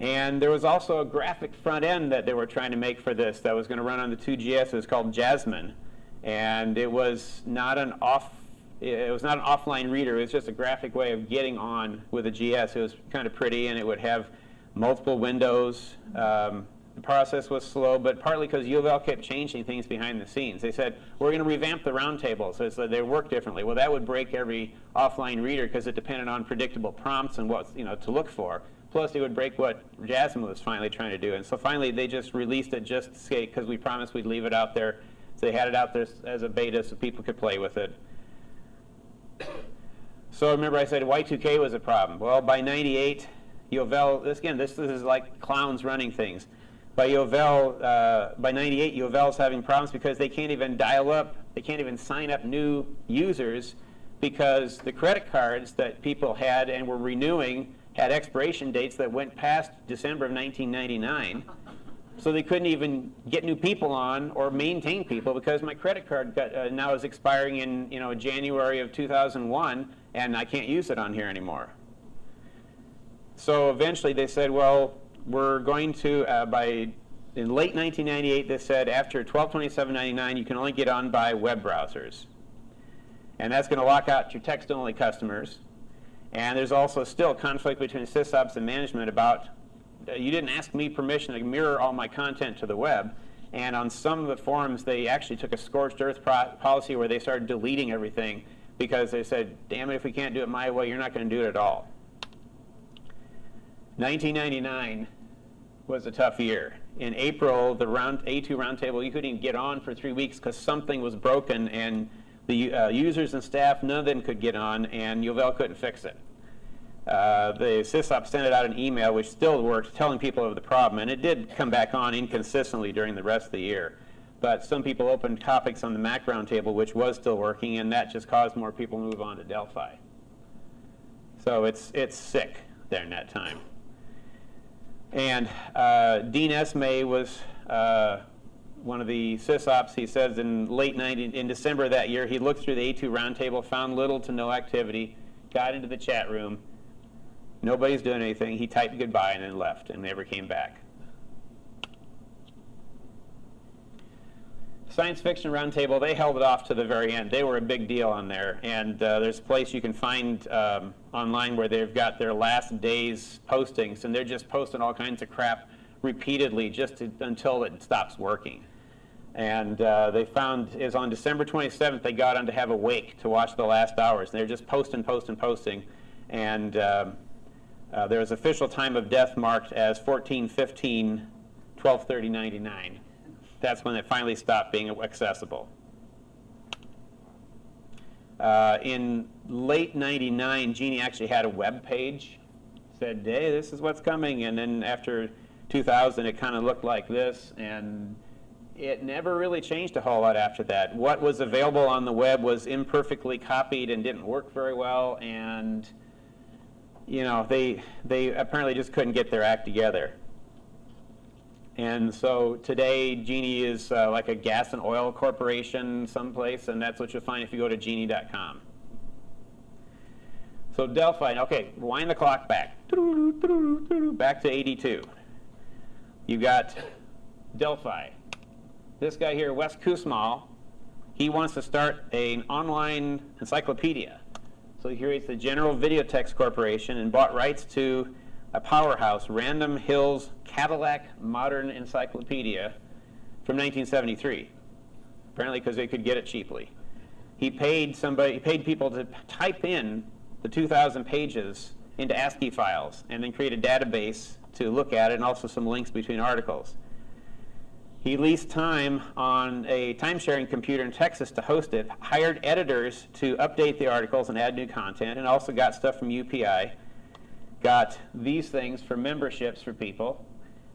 And there was also a graphic front end that they were trying to make for this that was going to run on the 2GS. It was called Jasmine, and it was not an offline reader. It was just a graphic way of getting on with a GS. It was kind of pretty, and it would have multiple windows. The process was slow, but partly because U of L kept changing things behind the scenes. They said, we're going to revamp the roundtable, so they work differently. Well, that would break every offline reader because it depended on predictable prompts and what to look for. Plus, it would break what Jasmine was finally trying to do. And so finally, they just released it just because we promised we'd leave it out there. So they had it out there as a beta so people could play with it. So remember I said Y2K was a problem. Well, by 98, U of L, this is like clowns running things. By U of L, by 98, U of L is having problems because they can't even dial up, they can't even sign up new users because the credit cards that people had and were renewing had expiration dates that went past December of 1999. So they couldn't even get new people on or maintain people because my credit card now is expiring in January of 2001, and I can't use it on here anymore. So eventually they said, well, we're going to, in late 1998, they said after 12/27/99, you can only get on by web browsers. And that's going to lock out your text-only customers. And there's also still conflict between sysops and management about, you didn't ask me permission to mirror all my content to the web. And on some of the forums, they actually took a scorched earth policy where they started deleting everything because they said, damn it, if we can't do it my way, you're not going to do it at all. 1999 was a tough year. In April, the A2 roundtable, you couldn't even get on for 3 weeks because something was broken, and the users and staff, none of them could get on, and U of L couldn't fix it. The sysop sent out an email, which still worked, telling people of the problem, and it did come back on inconsistently during the rest of the year. But some people opened topics on the Mac roundtable, which was still working, and that just caused more people to move on to Delphi. So it's sick there in that time. And Dean S. May was one of the sysops. He says in December of that year, he looked through the A2 roundtable, found little to no activity, got into the chat room. Nobody's doing anything. He typed goodbye and then left and never came back. Science Fiction Roundtable, they held it off to the very end. They were a big deal on there. And there's a place you can find online where they've got their last day's postings, and they're just posting all kinds of crap repeatedly just until it stops working. And they found is on December 27th they got on to have a wake to watch the last hours. And they're just posting. And there was official time of death marked as 14:15, 12:30:99. That's when it finally stopped being accessible. In late '99, GEnie actually had a web page. Said, hey, this is what's coming. And then after 2000, it kind of looked like this. And it never really changed a whole lot after that. What was available on the web was imperfectly copied and didn't work very well. And they apparently just couldn't get their act together. And so today, GEnie is like a gas and oil corporation someplace, and that's what you'll find if you go to GEnie.com. So Delphi, okay, wind the clock back. Back to '82. You got Delphi. This guy here, Wes Kusmal, he wants to start an online encyclopedia. So he creates the General Videotex Corporation and bought rights to a powerhouse, Random Hills Cadillac Modern Encyclopedia from 1973, apparently because they could get it cheaply. He paid people to type in the 2,000 pages into ASCII files and then create a database to look at it and also some links between articles. He leased time on a time-sharing computer in Texas to host it, hired editors to update the articles and add new content, and also got stuff from UPI. Got these things for memberships for people,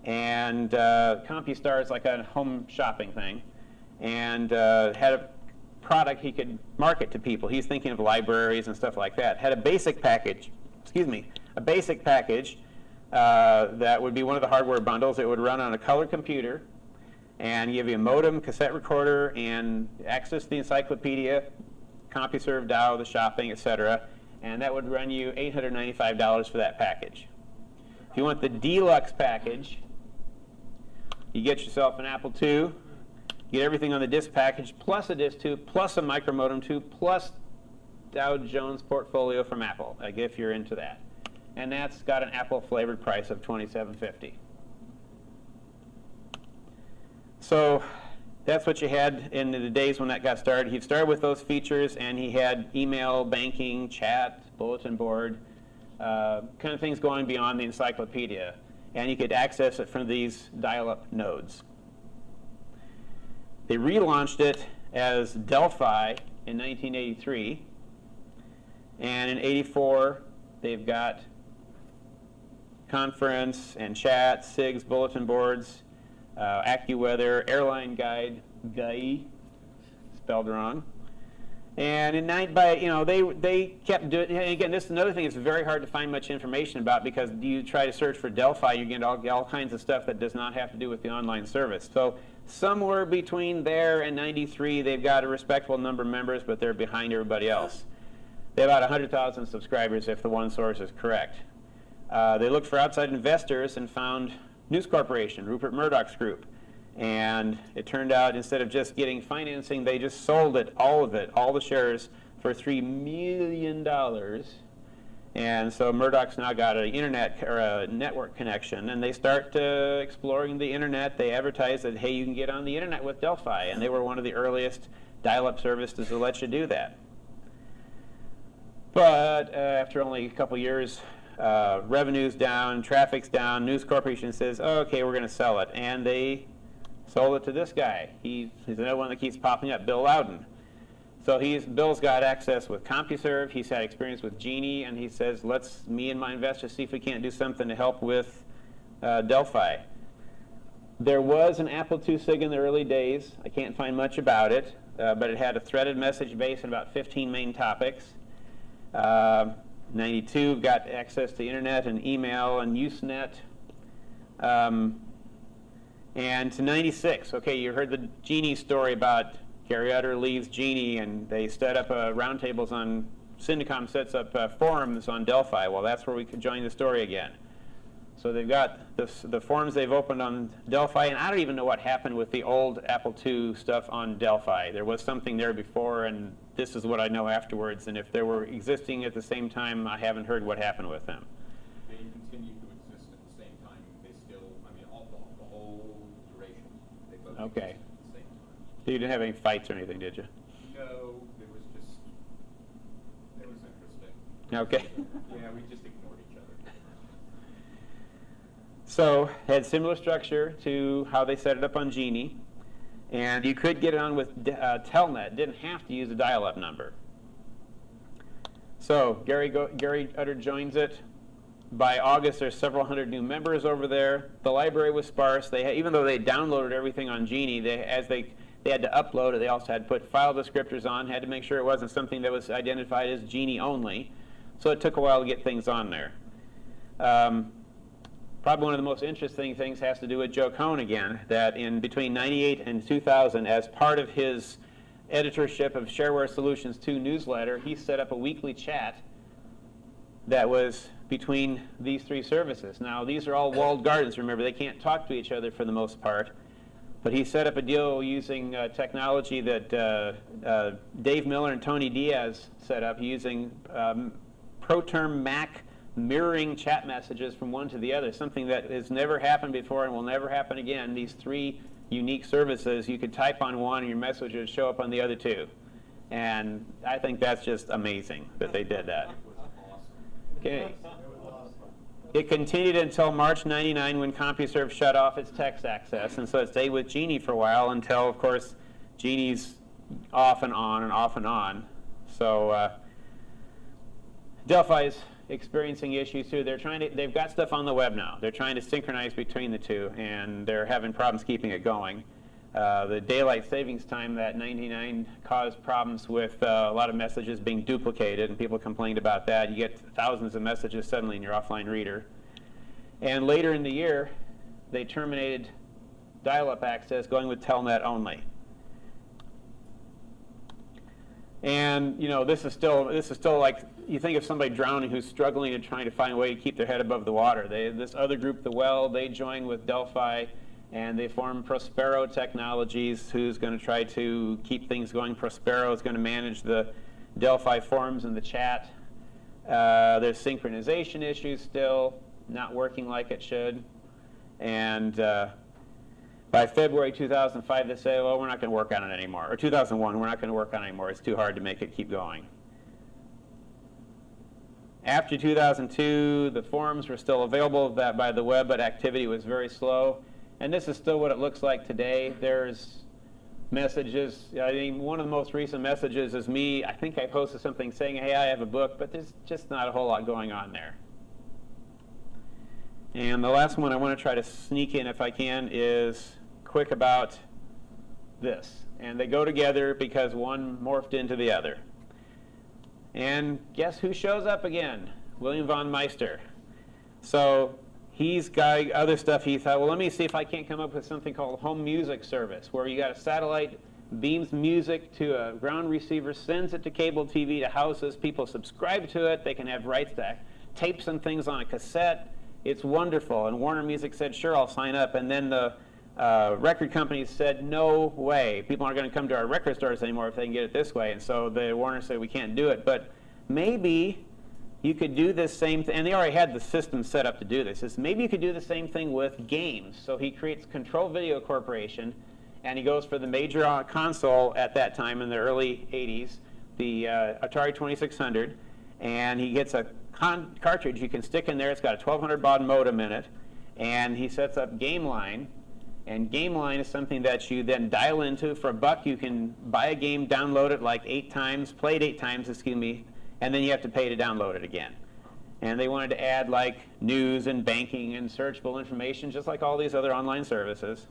and CompuServe is like a home shopping thing, and had a product he could market to people. He's thinking of libraries and stuff like that. Had a basic package, that would be one of the hardware bundles. It would run on a color computer and give you a modem, cassette recorder, and access to the encyclopedia, CompuServe, Dow, the shopping, etc. And that would run you $895 for that package. If you want the deluxe package, you get yourself an Apple II, you get everything on the disk package, plus a disk tube, plus a micromodem tube, plus Dow Jones portfolio from Apple, like if you're into that. And that's got an Apple-flavored price of $27.50. So that's what you had in the days when that got started. He started with those features, and he had email, banking, chat, bulletin board, kind of things going beyond the encyclopedia. And you could access it from these dial-up nodes. They relaunched it as Delphi in 1983. And in '84, they've got conference and chat, SIGs, bulletin boards, AccuWeather, Airline Guide, GEnie, spelled wrong. And they kept doing. And again, this is another thing. It's very hard to find much information about because you try to search for Delphi, you get all kinds of stuff that does not have to do with the online service. So somewhere between there and '93, they've got a respectable number of members, but they're behind everybody else. They have about 100,000 subscribers if the one source is correct. They looked for outside investors and found News Corporation, Rupert Murdoch's group. And it turned out instead of just getting financing, they just sold it, all the shares, for $3 million. And so Murdoch's now got an internet or a network connection, and they start exploring the internet. They advertise that, hey, you can get on the internet with Delphi, and they were one of the earliest dial-up services to let you do that. But after only a couple years, revenue's down, traffic's down, News Corporation says, oh, okay, we're going to sell it. And they sold it to this guy. He's another one that keeps popping up, Bill Loudon. So Bill's got access with CompuServe. He's had experience with GEnie, and he says, me and my investors see if we can't do something to help with Delphi. There was an Apple II SIG in the early days. I can't find much about it, but it had a threaded message base and about 15 main topics. 92 got access to internet and email and Usenet. And to 96, okay, you heard the GEnie story about Gary Utter leaves GEnie, and they set up roundtables on, Syndicom sets up forums on Delphi. Well, that's where we could join the story again. So they've got the forums they've opened on Delphi, and I don't even know what happened with the old Apple II stuff on Delphi. There was something there before, and this is what I know afterwards. And if they were existing at the same time, I haven't heard what happened with them. They continue to exist at the same time. They still, the whole duration. They both Okay. exist at the same time. So you didn't have any fights or anything, did you? No, it was interesting. Okay. Yeah, we just ignored each other. So had similar structure to how they set it up on GEnie. And you could get it on with Telnet. Didn't have to use a dial-up number. So Gary Utter joins it. By August, there's several hundred new members over there. The library was sparse. Even though they downloaded everything on GEnie, they had to upload it. They also had to put file descriptors on, had to make sure it wasn't something that was identified as GEnie only. So it took a while to get things on there. Probably one of the most interesting things has to do with Joe Cohn again, that in between 98 and 2000, as part of his editorship of Shareware Solutions 2 newsletter, he set up a weekly chat that was between these three services. Now, these are all walled gardens, remember. They can't talk to each other for the most part. But he set up a deal using technology that Dave Miller and Tony Diaz set up using ProTerm Mac mirroring chat messages from one to the other, something that has never happened before and will never happen again. These three unique services, you could type on one and your message would show up on the other two. And I think that's just amazing that they did that. Okay. It continued until March 99 when CompuServe shut off its text access, and so it stayed with GEnie for a while until, of course, GEnie's off and on and off and on. So Delphi's experiencing issues too. They've got stuff on the web now. They're trying to synchronize between the two, and they're having problems keeping it going. The daylight savings time, that 99, caused problems with a lot of messages being duplicated, and people complained about that. You get thousands of messages suddenly in your offline reader. And later in the year, they terminated dial-up access, going with Telnet only. And this is still like, you think of somebody drowning who's struggling and trying to find a way to keep their head above the water. This other group, The Well, they joined with Delphi, and they formed Prospero Technologies, who's going to try to keep things going. Prospero is going to manage the Delphi forums and the chat. There's synchronization issues still, not working like it should. And by February 2005, they say, well, we're not going to work on it anymore. Or 2001, we're not going to work on it anymore. It's too hard to make it keep going. After 2002, the forums were still available by the web, but activity was very slow. And this is still what it looks like today. There's messages. I mean, one of the most recent messages is me. I think I posted something saying, hey, I have a book, but there's just not a whole lot going on there. And the last one I want to try to sneak in, if I can, is quick about this. And they go together because one morphed into the other. And guess who shows up again? William Vaughn Meister. So he's got other stuff. He thought, well, let me see if I can't come up with something called home music service, where you got a satellite beams music to a ground receiver, sends it to cable TV to houses. People subscribe to it. They can have rights to tapes and things on a cassette. It's wonderful. And Warner Music said, sure, I'll sign up. And then the record companies said, no way. People aren't going to come to our record stores anymore if they can get it this way. And so the Warner said, we can't do it. But maybe you could do this same thing. And they already had the system set up to do this. Is maybe you could do the same thing with games. So he creates Control Video Corporation, and he goes for the major console at that time in the early 80s, the Atari 2600. And he gets a cartridge you can stick in there. It's got a 1200 baud modem in it. And he sets up GameLine. And GameLine is something that you then dial into. For $1, you can buy a game, download it like 8 times, play it 8 times, excuse me, and then you have to pay to download it again. And they wanted to add like news and banking and searchable information, just like all these other online services.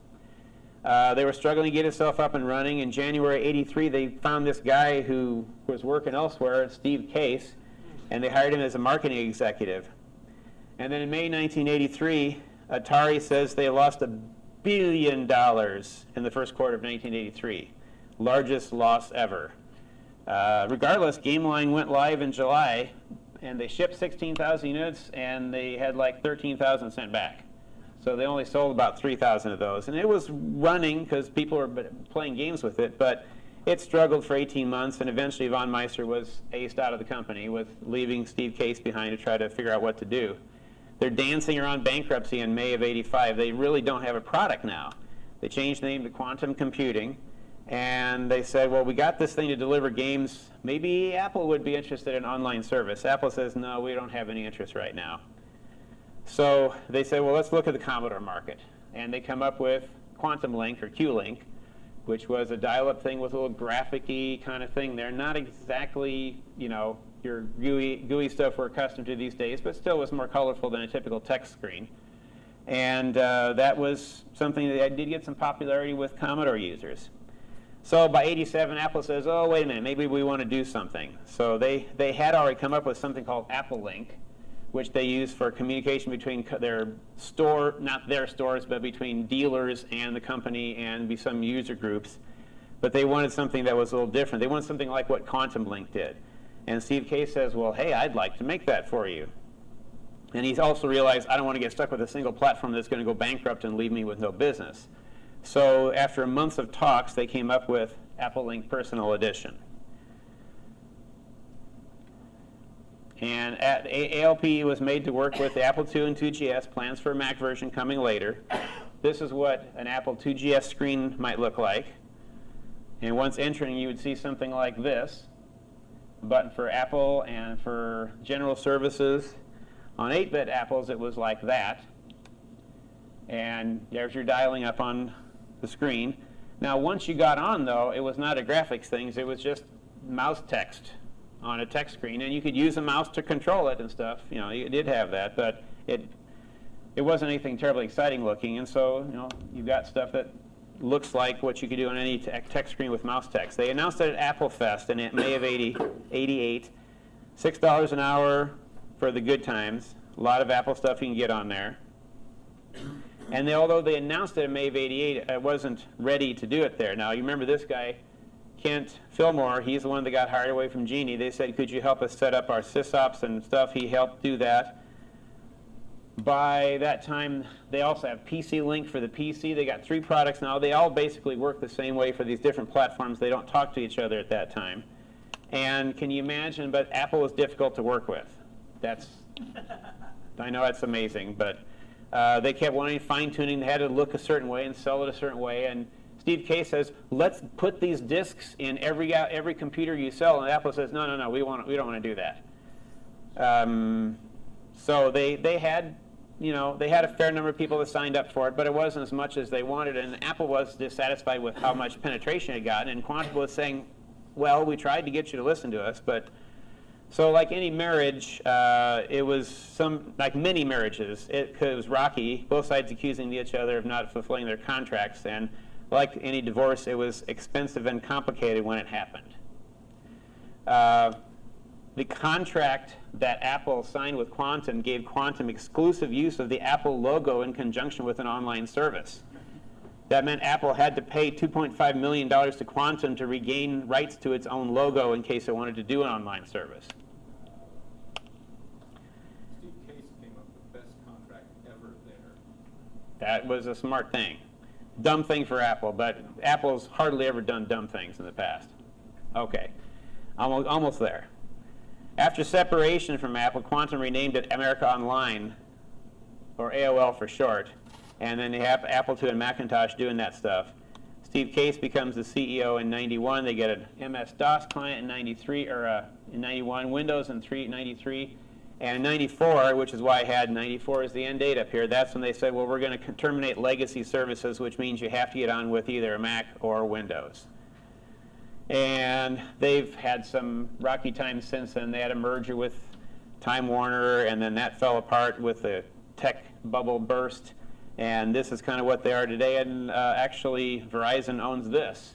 They were struggling to get itself up and running. In January '83, they found this guy who was working elsewhere, Steve Case, and they hired him as a marketing executive. And then in May 1983, Atari says they lost $1 billion in the first quarter of 1983, largest loss ever. Regardless, GameLine went live in July, and they shipped 16,000 units, and they had like 13,000 sent back. So they only sold about 3,000 of those. And it was running because people were playing games with it, but it struggled for 18 months, and eventually Von Meister was aced out of the company, with leaving Steve Case behind to try to figure out what to do. They're dancing around bankruptcy in May of '85. They really don't have a product now. They changed the name to Quantum Computing, And they said, well, we got this thing to deliver games. Maybe Apple would be interested in online service. Apple says, no, we don't have any interest right now. So they said, well, let's look at the Commodore market. And they come up with Quantum Link, or Q-Link, which was a dial-up thing with a little graphic-y kind of thing there. Not exactly, you know, your GUI stuff we're accustomed to these days, but still was more colorful than a typical text screen. And that was something that did get some popularity with Commodore users. So by '87, Apple says, oh, wait a minute, maybe we want to do something. So they had already come up with something called Apple Link, which they use for communication between their store, not their stores, but between dealers and the company and some user groups. But they wanted something that was a little different. They wanted something like what Quantum Link did. And Steve Case says, well, hey, I'd like to make that for you. And he's also realized, I don't want to get stuck with a single platform that's going to go bankrupt and leave me with no business. So after months of talks, they came up with Apple Link Personal Edition. And ALP was made to work with the Apple II and 2GS, plans for a Mac version coming later. This is what an Apple 2GS screen might look like. And once entering, you would see something like this. A button for Apple and for general services. On 8-bit Apples, it was like that. And there's your dialing up on the screen. Now, once you got on, though, it was not a graphics thing. It was just mouse text on a text screen, and you could use a mouse to control it and stuff. You know, you did have that, but it wasn't anything terribly exciting looking. And so, you know, you've got stuff that looks like what you could do on any text screen with mouse text. They announced it at Apple Fest in May of '88. $6 an hour for the good times. A lot of Apple stuff you can get on there. And although they announced it in May of '88, I wasn't ready to do it there. Now, you remember this guy, Kent Fillmore, he's the one that got hired away from GEnie. They said, could you help us set up our sysops and stuff? He helped do that. By that time, they also have PC Link for the PC. They got 3 products now. They all basically work the same way for these different platforms. They don't talk to each other at that time. And can you imagine, but Apple was difficult to work with. I know that's amazing, but they kept wanting fine-tuning. They had to look a certain way and sell it a certain way. And Steve Case says, let's put these disks in every computer you sell. And Apple says, no, we don't want to do that. So they had, you know, they had a fair number of people that signed up for it, but it wasn't as much as they wanted. And Apple was dissatisfied with how much penetration it got. And Quantum was saying, well, we tried to get you to listen to us, but so like any marriage, it was like many marriages. It was rocky, both sides accusing each other of not fulfilling their contracts. And like any divorce, it was expensive and complicated when it happened. The contract that Apple signed with Quantum gave Quantum exclusive use of the Apple logo in conjunction with an online service. That meant Apple had to pay $2.5 million to Quantum to regain rights to its own logo in case it wanted to do an online service. Steve Case came up with the best contract ever there. That was a smart thing. Dumb thing for Apple, but Apple's hardly ever done dumb things in the past. Okay, almost there. After separation from Apple, Quantum renamed it America Online, or AOL for short. And then they have Apple II and Macintosh doing that stuff. Steve Case becomes the CEO in '91. They get an MS-DOS client in '93, or in '91, Windows in '93, and in '94, which is why I had '94 as the end date up here. That's when they said, well, we're going to terminate legacy services, which means you have to get on with either a Mac or Windows. And they've had some rocky times since then. They had a merger with Time Warner, and then that fell apart with the tech bubble burst. And this is kind of what they are today. And actually, Verizon owns this.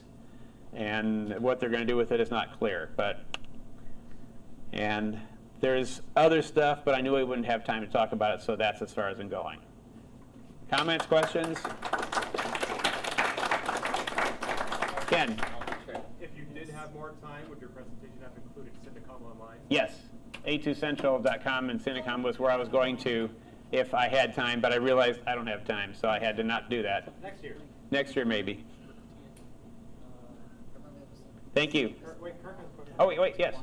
And what they're going to do with it is not clear. And there's other stuff, but I knew we wouldn't have time to talk about it, so that's as far as I'm going. Comments, questions? Ken? If you did have more time, would your presentation have included Syndicom Online? Yes. A2Central.com and Syndicom was where I was going to if I had time, but I realized I don't have time, so I had to not do that. Next year. Next year, maybe. Thank you. Wait, Kirk has a question. Oh, wait, yes.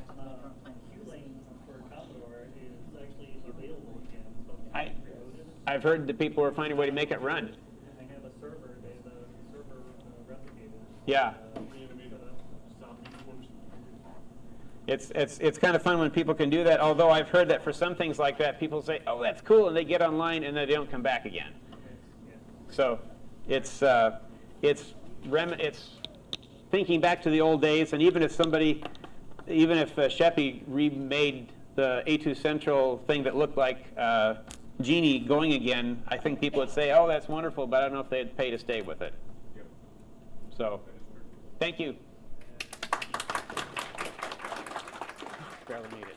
Q-Lane for Commodore is actually available again. So I've heard that people are finding a way to make it run. I have a server, they have a server replicated. Yeah. Being it's kind of fun when people can do that, although I've heard that for some things like that, people say, oh, that's cool, and they get online and then they don't come back again. So it's thinking back to the old days, and even if Sheppy remade the A2 Central thing that looked like GEnie going again, I think people would say, oh, that's wonderful, but I don't know if they'd pay to stay with it. Yep. So, thank you. Barely made it.